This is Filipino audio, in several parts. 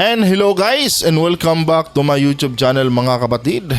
And hello guys, and welcome back to my YouTube channel mga kapatid.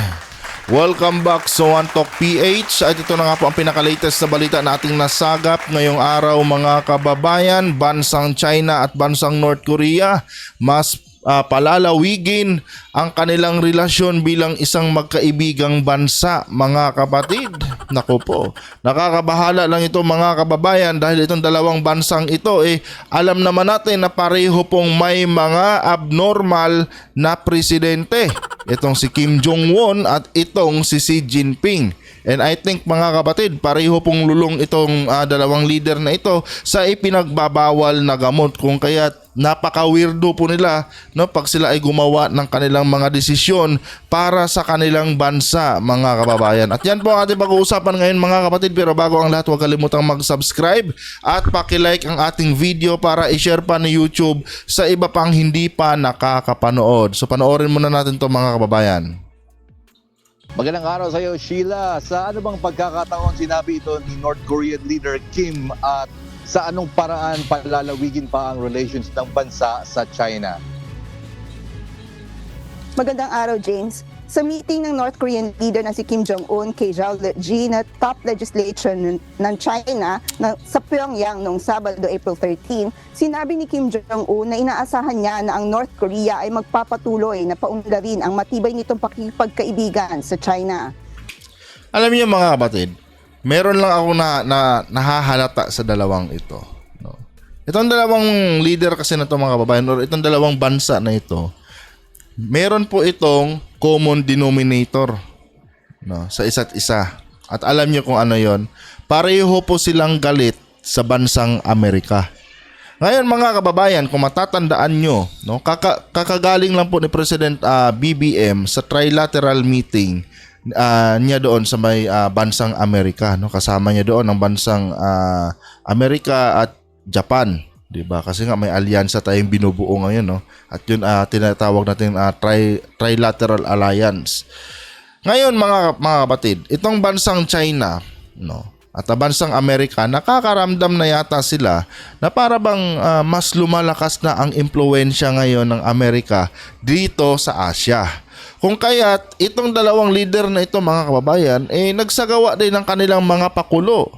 Welcome back sa One Talk PH. At ito na nga po ang pinaka-latest na balita nating nasagap ngayong araw mga kababayan. Bansang China at bansang North Korea mas palalawigin ang kanilang relasyon bilang isang magkaibigang bansa mga kapatid. Naku po, nakakabahala lang ito mga kababayan dahil itong dalawang bansang ito alam naman natin na pareho pong may mga abnormal na presidente. Itong si Kim Jong-un at itong si Xi Jinping. And I think mga kapatid, pareho pong lulong itong dalawang leader na ito sa ipinagbabawal na gamot, kung kaya napaka-weirdo po nila pag sila ay gumawa ng kanilang mga desisyon para sa kanilang bansa mga kababayan. At yan po ang ating pag-uusapan ngayon mga kapatid, pero bago ang lahat huwag kalimutang mag-subscribe at paki-like ang ating video para i-share pa ni YouTube sa iba pang hindi pa nakakapanood. So panoorin muna natin to mga kababayan. Magandang araw sa iyo, Sheila. Sa ano bang pagkakataon sinabi ito ni North Korean leader Kim at sa anong paraan palalawigin pa ang relations ng bansa sa China? Magandang araw, James. Sa meeting ng North Korean leader na si Kim Jong-un kay Zhao Leji na top legislation ng China sa Pyongyang noong Sabado, April 13, sinabi ni Kim Jong-un na inaasahan niya na ang North Korea ay magpapatuloy na paunlarin ang matibay nitong pakikipagkaibigan sa China. Alam niyo mga kapatid, meron lang ako na nahahalata sa dalawang ito. No? Itong dalawang leader kasi na ito mga kababayan, or itong dalawang bansa na ito, meron po itong common denominator sa isa't isa. At alam niyo kung ano yon. Pareho po silang galit sa bansang Amerika. Ngayon mga kababayan, kung matatandaan nyo, kakagaling lang po ni President BBM sa trilateral meeting niya doon sa may bansang Amerika. Kasama niya doon ang bansang Amerika at Japan. Diba? Kasi nga may alyansa tayong binubuo ngayon, at yun tinatawag natin trilateral alliance. Ngayon mga kapatid, itong bansang China at bansang Amerika, nakakaramdam na yata sila na para bang mas lumalakas na ang impluwensya ngayon ng Amerika dito sa Asia. Kung kaya't itong dalawang leader na ito mga kababayan nagsagawa din ng kanilang mga pakulo,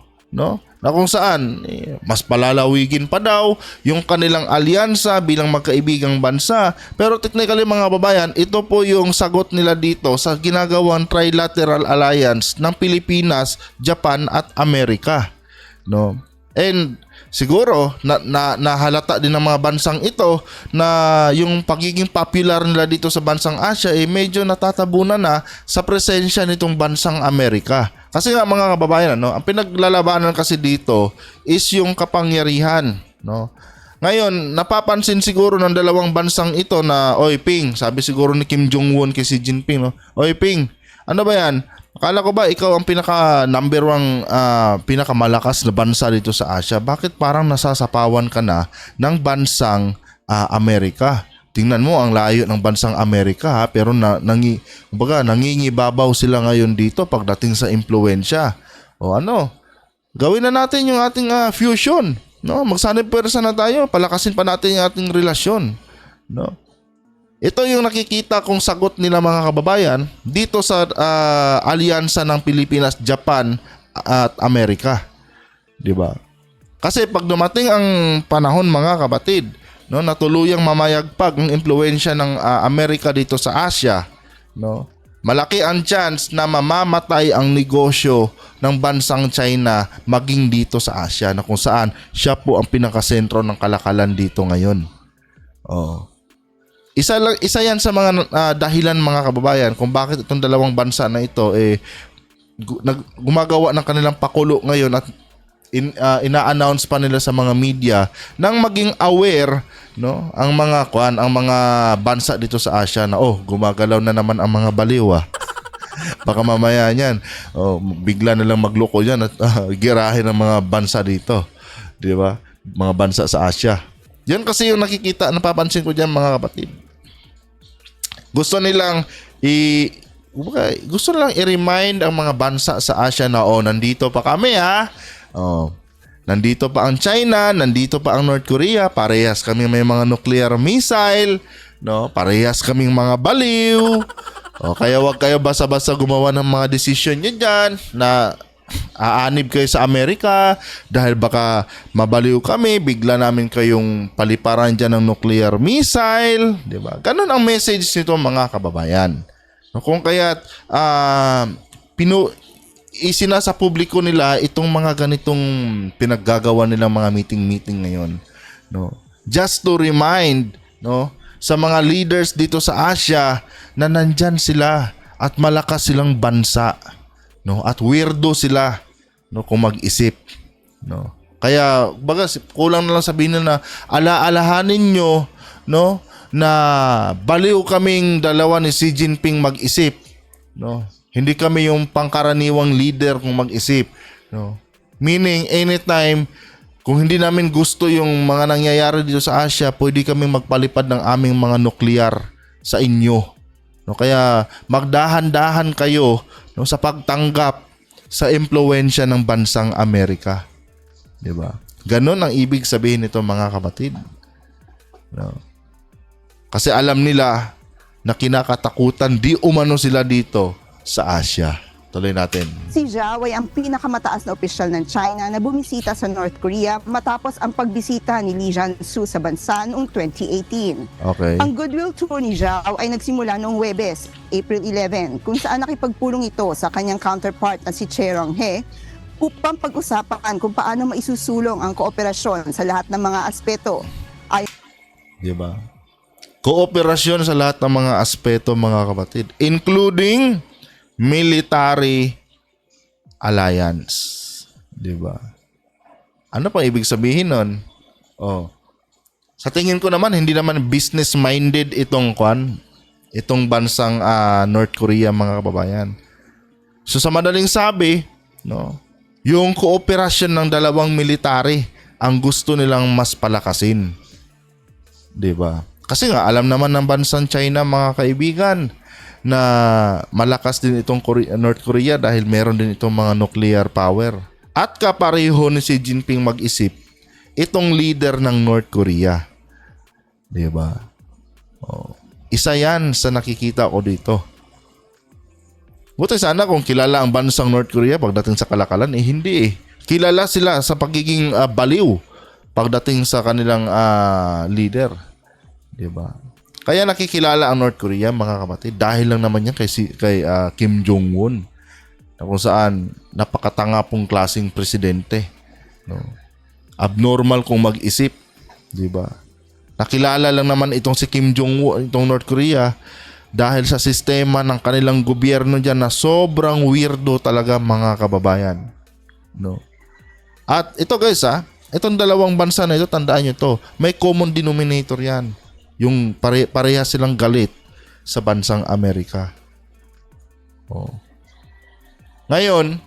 na kung saan mas palalawigin pa daw yung kanilang alyansa bilang magkaibigang bansa. Pero technically mga kababayan, ito po yung sagot nila dito sa ginagawang trilateral alliance ng Pilipinas, Japan at Amerika. And siguro nahalata din ng mga bansang ito na yung pagiging popular nila dito sa bansang Asia medyo natatabunan na sa presensya nitong bansang Amerika. Kasi nga mga kababayan, ang pinaglalabanan kasi dito is yung kapangyarihan. Ngayon, napapansin siguro ng dalawang bansang ito na, "Oy Ping," sabi siguro ni Kim Jong-un kay Xi Jinping, "Oy Ping, ano ba yan? Akala ko ba ikaw ang pinaka number one, pinakamalakas na bansa dito sa Asia? Bakit parang nasasapawan ka na ng bansang Amerika? Tingnan mo ang layo ng bansang Amerika pero nangingibabaw sila ngayon dito pagdating sa impluwensya. O gawin na natin yung ating fusion. Magsanib pwersa na tayo, palakasin pa natin yung ating relasyon." Ito yung nakikita kong sagot nila mga kababayan dito sa alyansa ng Pilipinas, Japan at Amerika. 'Di ba? Kasi pag dumating ang panahon mga kapatid, na tuluyang mamayagpag ang impluwensya ng Amerika dito sa Asia, malaki ang chance na mamamatay ang negosyo ng bansang China maging dito sa Asia, na kung saan siya po ang pinakasentro ng kalakalan dito ngayon. Isa yan sa mga dahilan mga kababayan kung bakit itong dalawang bansa na ito gumagawa ng kanilang pakulo ngayon at ina-announce pa nila sa mga media nang maging aware ang mga bansa dito sa Asia na gumagalaw na naman ang mga baliw. Baka mamaya niyan bigla na lang magloko yan at girahin ang mga bansa dito, di ba? Mga bansa sa Asia. Yan kasi yung nakikita, napapansin ko diyan mga kapatid. Gusto nilang i-remind ang mga bansa sa Asia na nandito pa kami Nandito pa ang China, nandito pa ang North Korea, parehas kami may mga nuclear missile, no? Parehas kaming mga baliw. O kaya wag kayo basta-basta gumawa ng mga desisyon niyo diyan na aanib kayo sa Amerika dahil baka mabaliw kami, bigla namin kayong paliparan dyan ng nuclear missile, di ba? Ganun ang message nito mga kababayan. No, kung kaya't isinasa publiko nila itong mga ganitong pinaggagawa nilang mga meeting ngayon, no? Just to remind, no, sa mga leaders dito sa Asia na nandyan sila at malakas silang bansa, no, at weirdo sila, no, kung mag-isip, no. Kaya baga kulang na lang sabihin na alaalahanin nyo, no, na baliw kaming dalawa ni Xi Jinping mag-isip, no. Hindi kami yung pangkaraniwang leader kung mag-isip, no. Meaning anytime kung hindi namin gusto yung mga nangyayari dito sa Asia, pwede kaming magpalipad ng aming mga nuklear sa inyo. No, kaya magdahan-dahan kayo, no, sa pagtanggap sa impluwensya ng bansang Amerika. 'Di ba? Ganon ang ibig sabihin nito mga kapatid. No. Kasi alam nila na kinakatakutan di umano sila dito sa Asia. Tuloy natin. Si Zhao ay ang pinakamataas na opisyal ng China na bumisita sa North Korea matapos ang pagbisita ni Li Jiansu sa bansa noong 2018. Okay. Ang goodwill tour ni Zhao ay nagsimula noong Huwebes, April 11, kung saan nakipagpulong ito sa kanyang counterpart na si Che Rong-he upang pag-usapan kung paano maisusulong ang kooperasyon sa lahat ng mga aspeto. Diba? Kooperasyon sa lahat ng mga aspeto mga kapatid, including military alliance. Diba? Ano pa ibig sabihin nun? Oh. Sa tingin ko naman, hindi naman business-minded itong bansang North Korea mga kababayan. So sa madaling sabi, no, yung kooperasyon ng dalawang military ang gusto nilang mas palakasin. 'Di ba? Kasi nga alam naman ng bansang China mga kaibigan na malakas din itong North Korea dahil meron din itong mga nuclear power. At kapareho ni Xi Jinping mag-isip itong leader ng North Korea. 'Di ba? Oh. Isa 'yan sa nakikita ko dito. Buti sana kung kilala ang bansang North Korea pagdating sa kalakalan, hindi eh. Kilala sila sa pagiging baliw pagdating sa kanilang leader. 'Di ba? Kaya nakikilala ang North Korea mga kapatid dahil lang naman yan kay Kim Jong-un, na kung saan napakatanga pong klaseng presidente, no? Abnormal kung mag-isip, 'di ba? Nakilala lang naman itong si Kim Jong-un, itong North Korea, dahil sa sistema ng kanilang gobyerno diyan na sobrang weirdo talaga mga kababayan, no? At ito guys, itong dalawang bansa na ito, tandaan niyo to, may common denominator yan. Yung pareha silang galit sa bansang Amerika. Oh. Ngayon,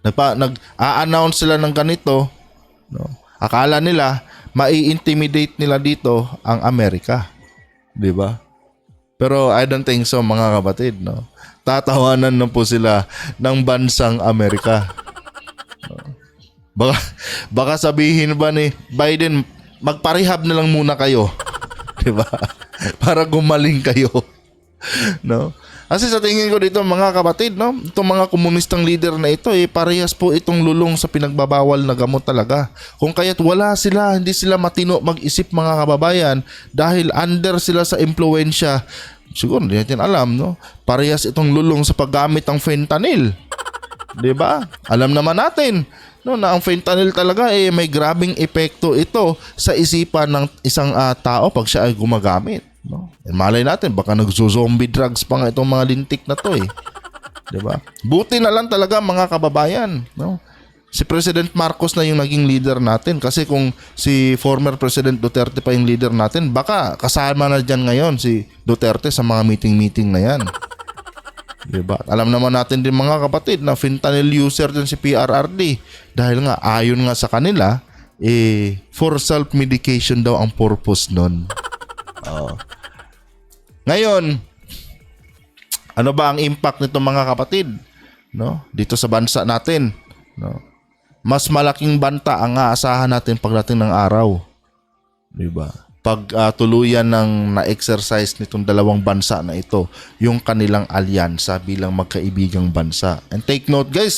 nag-a-announce sila ng ganito, no? Akala nila mai-intimidate nila dito ang Amerika. 'Di ba? Pero I don't think so mga kapatid, no. Tatawanan na po sila ng bansang Amerika. No? Baka sabihin ba ni Biden, magparehab na lang muna kayo. 'Di ba? Para gumaling kayo. No? Kasi sa tingin ko dito mga kapatid, no, itong mga komunistang leader na ito, parehas po itong lulong sa pinagbabawal na gamot talaga. Kung kaya't wala sila, hindi sila matino mag-isip mga kababayan dahil under sila sa impluwensya. Siguro hindi natin alam, no? Parehas itong lulong sa paggamit ng fentanyl. 'Di ba? Alam naman natin, no, na ang fentanyl talaga may grabing epekto ito sa isipan ng isang tao pag siya ay gumagamit, no? Malay natin baka nagzo-zombie drugs pa nga itong mga lintik na to 'di ba? Buti na lang talaga mga kababayan, no? Si President Marcos na yung naging leader natin, kasi kung si former President Duterte pa yung leader natin, baka kasama na diyan ngayon si Duterte sa mga meeting na yan. Diba? Alam naman natin din mga kapatid na fentanyl user din si PRRD dahil nga ayon nga sa kanila for self-medication daw ang purpose nun. Ngayon, ano ba ang impact nito mga kapatid, no? Dito sa bansa natin, no? Mas malaking banta ang aasahan natin pagdating ng araw. Diba? tuluyan ng na-exercise nitong dalawang bansa na ito yung kanilang alyansa bilang magkaibigang bansa. And take note guys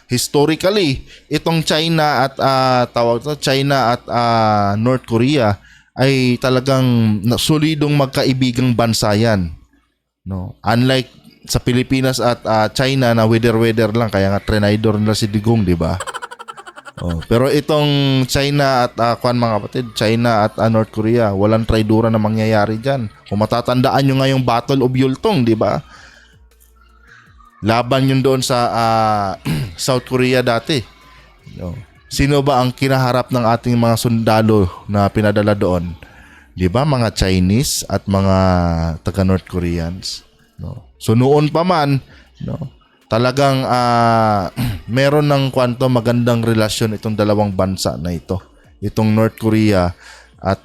historically itong China at North Korea ay talagang solidong magkaibigang bansa yan. No? Unlike sa Pilipinas at China na weather lang kaya nga trinidor nila si Digong, di ba? Pero itong China at mga kapatid, China at North Korea, walang traidura na mangyayari diyan. Kung matatandaan nyo nga yung Battle of Yultong, di ba? Laban yun doon sa South Korea dati. Sino ba ang kinaharap ng ating mga sundalo na pinadala doon? Di ba? Mga Chinese at mga taga North Koreans. So noon pa man, talagang meron ng magandang relasyon itong dalawang bansa na ito. Itong North Korea at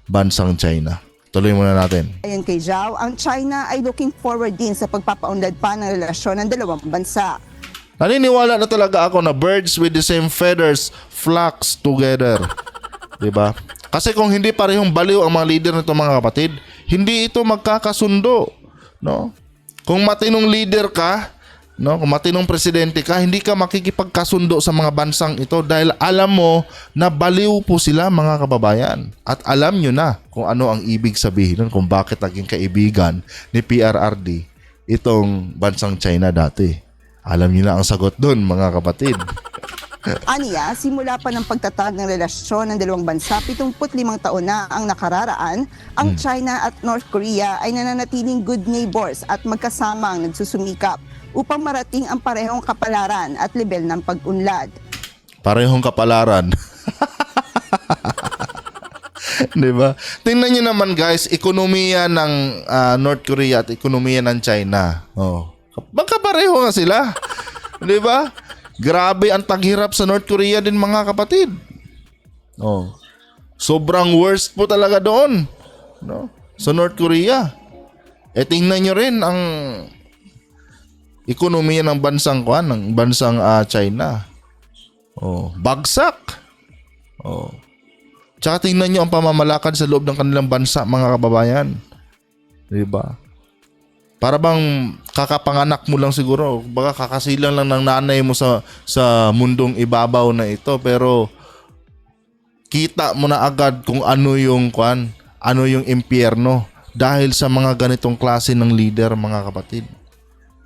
bansang China. Tuloy muna natin. Ayon kay Zhao, ang China ay looking forward din sa pagpapaunlad pa ng relasyon ng dalawang bansa. Naniniwala na talaga ako na birds with the same feathers flocks together. Diba? Kasi kung hindi parehong baliw ang mga leader nito mga kapatid, hindi ito magkakasundo. No? Kung matinong leader ka, kung matinong presidente ka, hindi ka makikipagkasundo sa mga bansang ito dahil alam mo na baliw po sila mga kababayan. At alam nyo na kung ano ang ibig sabihin nun, kung bakit naging kaibigan ni PRRD itong bansang China dati. Alam nyo na ang sagot dun mga kapatid. Aniya, simula pa ng pagtatag ng relasyon ng dalawang bansa, 75 taon na ang nakararaan, ang China at North Korea ay nananatiling good neighbors at magkasamang nagsusumikap upang marating ang parehong kapalaran at level ng pag-unlad. Parehong kapalaran. Diba? Tingnan nyo naman guys, ekonomiya ng North Korea at ekonomiya ng China. Magkapareho nga sila. Diba? Grabe ang taghirap sa North Korea din mga kapatid. Sobrang worst po talaga doon. Sa North Korea. Tingnan nyo rin ang ekonomiya ng bansang China. Bagsak. Tsaka tingnan nyo ang pamamalakad sa loob ng kanilang bansa mga kababayan. Diba? Para bang kakapanganak mo lang siguro, baka kakasilang lang ng nanay mo sa mundong ibabaw na ito, pero kita mo na agad kung ano yung impyerno dahil sa mga ganitong klase ng leader mga kapatid.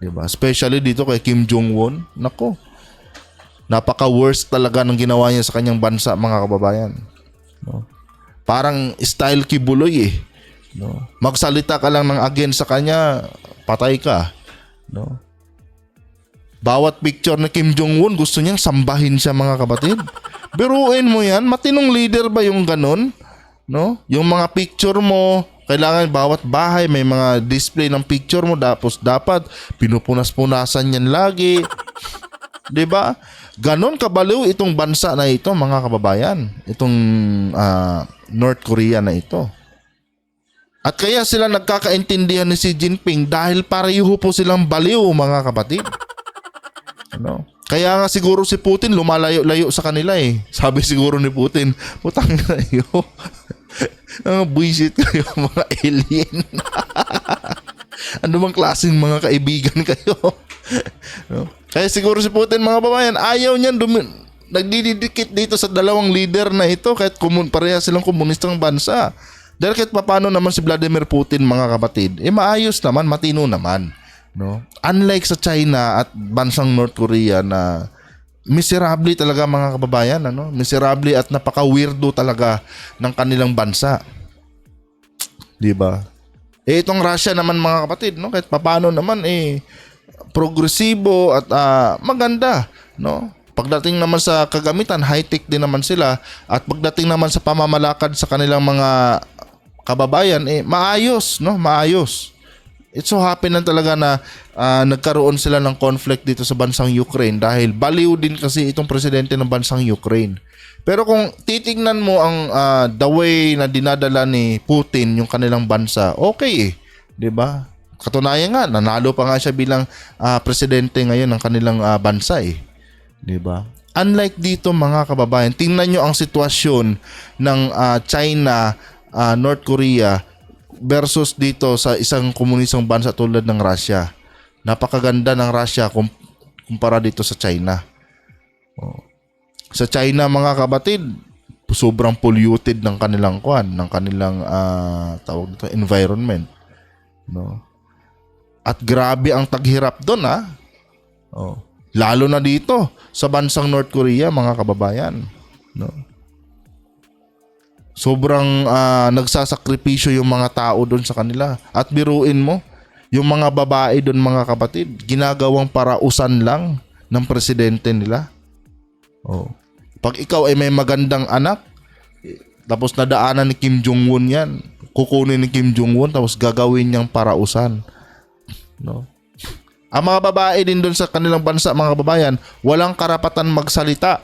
Diba? Especially dito kay Kim Jong-un. Nako. Napaka-worst talaga ng ginawa niya sa kanyang bansa mga kababayan. Parang style Kibuloy eh. Magsalita ka lang ng against sa kanya, patay ka. Bawat picture na Kim Jong-un gusto niyang sambahin siya mga kapatid. Biruin mo yan, matinong leader ba yung ganon? Yung mga picture mo, kailangan bawat bahay may mga display ng picture mo, tapos dapat pinupunas-punasan yan lagi. 'Di ba? Ganon kabaliw itong bansa na ito mga kababayan, itong North Korea na ito. At kaya sila nagkakaintindihan ni Xi Jinping dahil pareho po silang baliw mga kapatid. Kaya nga siguro si Putin lumalayo-layo sa kanila eh. Sabi siguro ni Putin, putang na iyo. Buisit kayo mga alien. Ano bang klaseng mga kaibigan kayo? Kaya siguro si Putin mga babayan, ayaw niyan nagdidikit dito sa dalawang leader na ito kahit pareha silang komunistang bansa. Dahil kahit paano naman si Vladimir Putin mga kapatid, maayos naman, matino naman. Unlike sa China at bansang North Korea na miserable talaga mga kababayan. Miserable at napaka-weirdo talaga ng kanilang bansa. Diba? Itong Russia naman mga kapatid, kahit paano naman progresibo at maganda. Pagdating naman sa kagamitan, high-tech din naman sila. At pagdating naman sa pamamalakad sa kanilang mga kababayan, maayos, maayos. It so happen lang talaga na nagkaroon sila ng conflict dito sa bansang Ukraine dahil baliw din kasi itong presidente ng bansang Ukraine. Pero kung titingnan mo ang the way na dinadala ni Putin yung kanilang bansa, okay 'di ba? Katunayan nga, nanalo pa nga siya bilang presidente ngayon ng kanilang bansa 'di ba? Unlike dito mga kababayan, tingnan nyo ang sitwasyon ng China North Korea versus dito sa isang komunistang bansa tulad ng Russia. Napakaganda ng Russia kumpara dito sa China. Sa China, mga kabatid, sobrang polluted ng kanilang ng kanilang tawag dito, environment, no? At grabe ang taghirap doon, lalo na dito sa bansang North Korea, mga kababayan, no? Sobrang nagsasakripisyo yung mga tao doon sa kanila. At biruin mo, yung mga babae doon, mga kapatid, ginagawang parausan lang ng presidente nila. Pag ikaw ay may magandang anak, tapos nadaanan ni Kim Jong-un yan, kukunin ni Kim Jong-un tapos gagawin niyang parausan, no? Ang mga babae din doon sa kanilang bansa, mga kababayan, walang karapatan magsalita,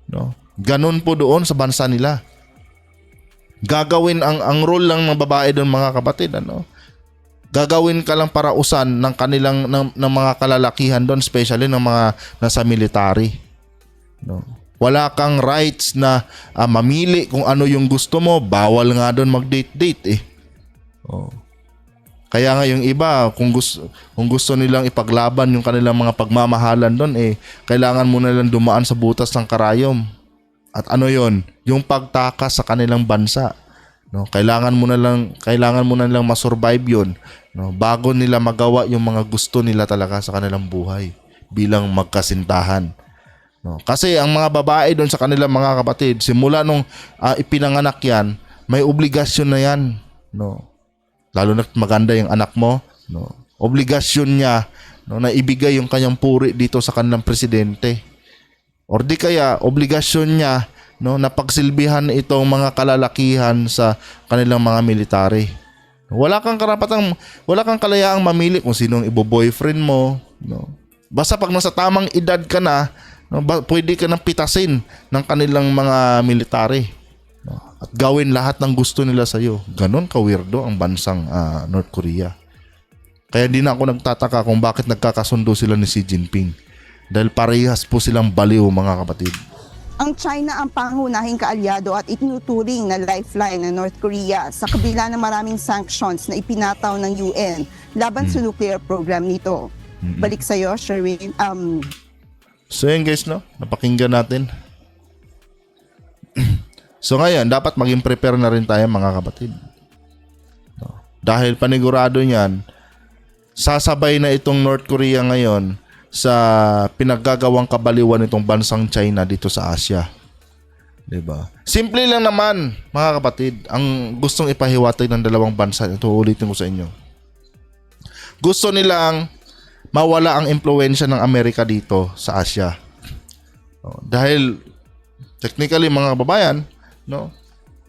no? Ganun po doon sa bansa nila. Gagawin ang role lang ng babae doon, mga kapatid, gagawin ka lang parausan ng kanilang ng mga kalalakihan doon, especially ng mga nasa military, no? Wala kang rights na mamili kung ano yung gusto mo. Bawal nga doon mag-date-date Kaya nga yung iba, kung gusto nilang ipaglaban yung kanilang mga pagmamahalan doon, kailangan mo na lang dumaan sa butas ng karayom. At ano yon? Yung pagtakas sa kanilang bansa, no? Kailangan mo na lang masurvive yun, no? Bago nila magawa yung mga gusto nila talaga sa kanilang buhay bilang magkasintahan. No, kasi ang mga babae doon sa kanilang mga kapatid, simula nung ipinanganak yan, may obligasyon na yan, no. Lalo na maganda yung anak mo, no. Obligasyon niya, no, na ibigay yung kanyang puri dito sa kanilang presidente. Or di kaya obligasyon niya, no, na pagsilbihan itong mga kalalakihan sa kanilang mga military. Wala kang kalayaang mamili kung sinong ibo-boyfriend mo, no. Basta pag nasa tamang edad ka na, no, pwede ka nang pitasin ng kanilang mga military, no, at gawin lahat ng gusto nila sa iyo. Ganon ka-weirdo ang bansang North Korea. Kaya di na ako nagtataka kung bakit nagkakasundo sila ni Xi Jinping. Dahil parehas po silang baliw, mga kapatid. Ang China ang pangunahing kaalyado at itinuturing na lifeline ng North Korea sa kabila ng maraming sanctions na ipinataw ng UN laban sa nuclear program nito. Balik sa'yo, Sherwin. So yun guys, no? Napakinggan natin. So ngayon, dapat maging prepare na rin tayo, mga kapatid. No? Dahil panigurado niyan, sasabay na itong North Korea ngayon sa pinaggagawang kabaliwan nitong bansang China dito sa Asia. 'Di ba? Simple lang naman, mga kapatid, ang gustong ipahiwatig ng dalawang bansa. Ito, ulitin ko sa inyo. Gusto nilang mawala ang impluwensya ng Amerika dito sa Asia. Dahil technically, mga kababayan, no,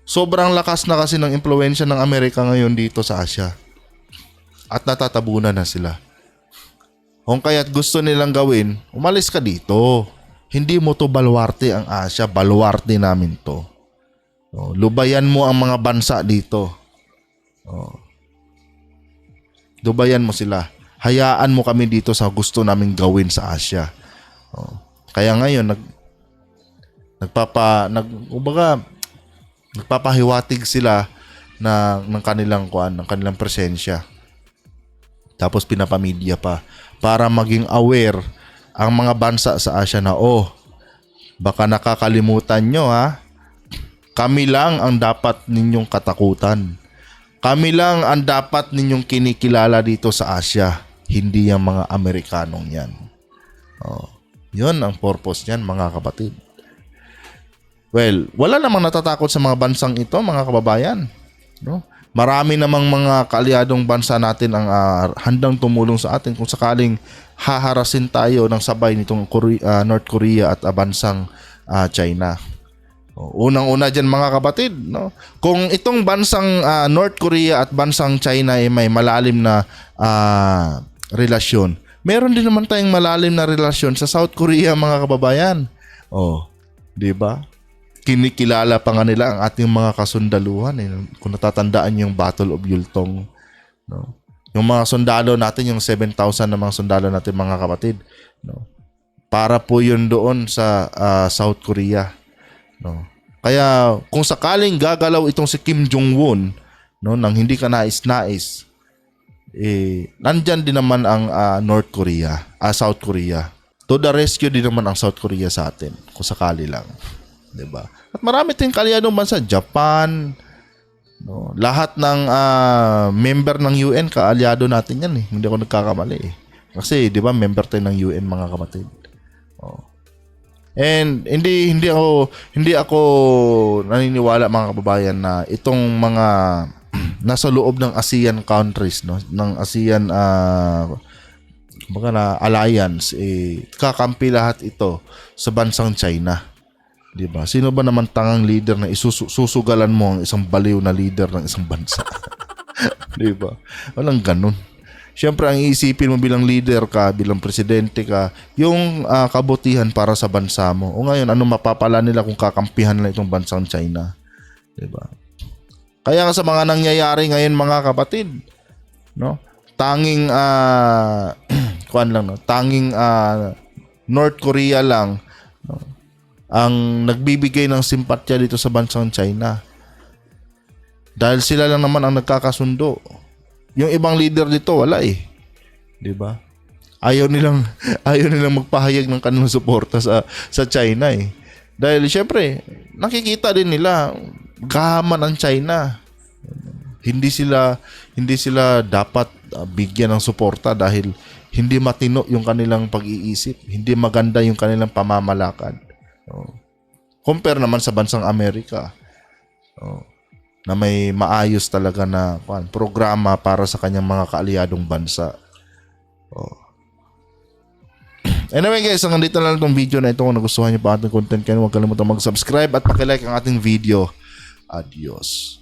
sobrang lakas na kasi ng impluwensya ng Amerika ngayon dito sa Asia. At natatabunan na sila. Kung kaya't gusto nilang gawin, umalis ka dito. Hindi mo to baluarte ang Asia, baluarte namin to. Lubayan mo ang mga bansa dito. Lubayan mo sila. Hayaan mo kami dito sa gusto naming gawin sa Asia. Kaya ngayon nagpapahiwatig sila ng kanilang presensya. Tapos pinapamedya pa para maging aware ang mga bansa sa Asia na baka nakakalimutan nyo kami lang ang dapat ninyong katakutan. Kami lang ang dapat ninyong kinikilala dito sa Asia. Hindi yung mga Amerikanong yan. Yun ang purpose niyan, mga kapatid. Well, wala namang natatakot sa mga bansang ito, mga kababayan. No? Marami namang mga kaalyadong bansa natin ang handang tumulong sa atin kung sakaling haharasin tayo ng sabay nitong North Korea at bansang China. Unang-una dyan, mga kapatid, no? Kung itong bansang North Korea at bansang China ay may malalim na relasyon, meron din naman tayong malalim na relasyon sa South Korea, mga kababayan. Di ba? Kinikilala pa nga nila ang ating mga kasundaluhan. Kung natatandaan yung Battle of Yultong, no? Yung mga sundalo natin, yung 7,000 na mga sundalo natin, mga kapatid, no? Para po yun doon sa South Korea. No? Kaya kung sakaling gagalaw itong si Kim Jong-un, no, nang hindi ka nais-nais, nandyan din naman ang South Korea. To the rescue din naman ang South Korea sa atin, kung sakali lang. 'Di ba? At marami tayong kaalyadong bansa, Japan, no, lahat ng member ng UN, kaalyado natin yan eh. Hindi ako nagkakamali eh. Kasi 'di ba, member tayo ng UN, mga kapatid. Oh. And hindi ako naniniwala, mga kababayan, na itong mga nasa loob ng ASEAN countries, no, ng ASEAN alliance, kakampi lahat ito sa bansang China. 'Di ba? Sino ba naman tangang leader na susugalan mo ang isang baliw na leader ng isang bansa? 'Di ba? Walang ganun. Siyempre, ang iisipin mo bilang leader ka, bilang presidente ka, yung kabutihan para sa bansa mo. O ngayon, ano mapapala nila kung kakampihan nila itong bansang China? 'Di ba? Kaya sa mga nangyayari ngayon, mga kapatid, no? Tanging tanging North Korea lang, no, ang nagbibigay ng simpatya dito sa bansang China. Dahil sila lang naman ang nagkakasundo. Yung ibang leader dito wala eh. 'Di ba? Ayaw nilang magpahayag ng kanilang suporta sa China eh. Dahil syempre, nakikita din nila gahaman ang China. Hindi sila dapat bigyan ng suporta dahil hindi matino yung kanilang pag-iisip, hindi maganda yung kanilang pamamalakad. Compare naman sa bansang Amerika, na may maayos talaga na programa para sa kanyang mga kaalyadong bansa. Anyway guys, hanggang dito na lang itong video na ito. Kung nagustuhan niyo pa ating content, huwag kalimutan mag-subscribe at pakilike ang ating video. Adios.